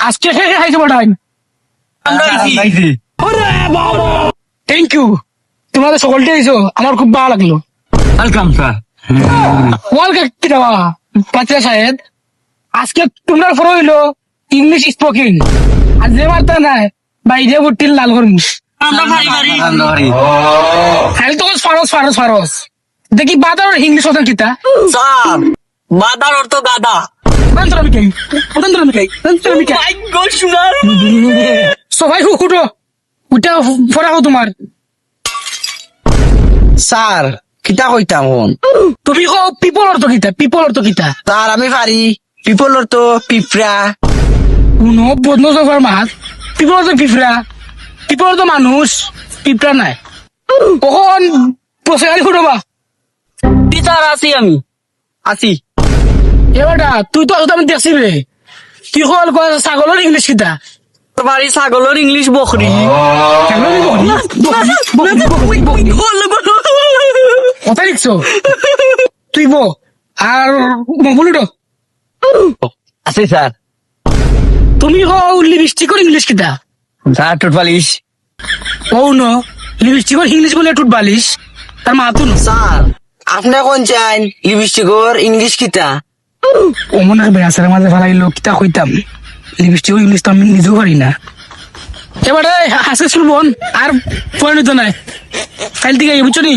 আজকে খাইছে বটাই thank you, তোমাদের সকলটা আইছো, আমার খুব ভালো লাগলো। Welcome sir. ওয়ালকাম কি দেওয়া পাত্রা সাহেব, আজকে তোমরা ফর হইলো ইংলিশ স্পোকিং, আর যে মারতা নাই বাইরে ভর্তির লাল করমু। খালি তো ফারস ফারস ফারস দেখি বাদার ইংলিশ কথা কিতা স্যার বাদার অর্থ গাদা। সবাই উঠো, উঠা ফরা হো তোমার। স্যার কিতা কইতাম হন? তুমি কো পিপল অর্থ কিতা, পিপল অর্থ কিতা? স্যার আমি পারি। পিপলর তো পিঁপড়া। কোন বদন সফার মাছ, পিপল অর্থ পিঁপড়া, পিপল অর্থ মানুষ, পিঁপড়া নাই। কখন বসে গাড়ি ফুটবা স্যার আছি আমি। আছি। এবারটা তুই তো আমি দেখছি রে, তুই কল ছাগলের ইংলিশ কিতা? বাড়ি ছাগলের ইংলিশ বকরি। কথা লিখছো তুই বো, আর বলুটো আছে স্যার। তুমি লিপস্টিকের ইংলিশ কিতা? Sir tooth polish. Oh no, লিপস্টিকের ইংলিশ বলে টুট বালিশ, তার মা তো স্যার আপনি কোন চাইন লিপস্টিকর ইংলিশ কিতা? ও মনে হয় বেড়াচারের মাঝে ফেলাইলো কিতা কইতাম, লিপস্টিকের ইংলিশ তো আমি নিজেও পারি না। এবারে হাসে শুনবন আর পরিণত নাই, কাল থেকে বুঝছো নি।